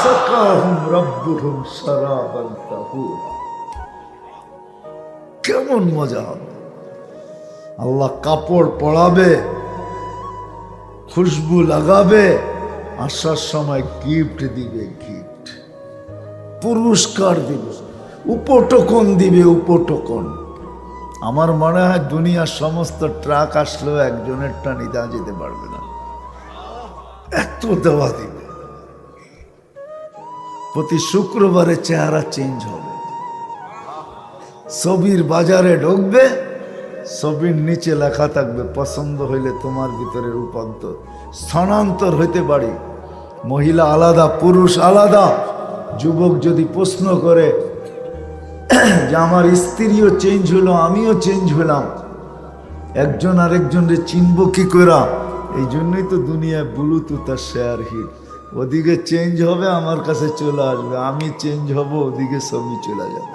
ফাসাকাহুম রাব্বুহুম শারাবান তাহুরা। কেমন মজা হবে! আল্লাহ কাপড় পরাবে, খুশবু লাগাবে, আসার সময় গিফট দিবে, গিফট পুরস্কার দিবে, উপটোকন দিবে, উপটোকন। আমার মনে হয় দুনিয়ার সমস্ত ট্রাক আসলেও একজনের টা নিদা যেতে পারবে না, এত দেওয়া দিবে। প্রতি শুক্রবারে চেহারা চেঞ্জ হবে। ছবির বাজারে ঢুকবে, ছবির নিচে লেখা থাকবে পছন্দ হইলে তোমার ভিতরে রূপান্তর, স্থানান্তর হইতে পারি। মহিলা আলাদা, পুরুষ আলাদা। যুবক যদি প্রশ্ন করে যে আমার স্ত্রীও চেঞ্জ হলো, আমিও চেঞ্জ হলাম, একজন আরেকজনকে চিনব কি করে? এই জন্যই তো দুনিয়ায় ব্লুটুথ আর শেয়ার হিট। ওদিকে চেঞ্জ হবে, আমার কাছে চলে আসবে, আমি চেঞ্জ হব, ওদিকে ছবি চলে যাবে।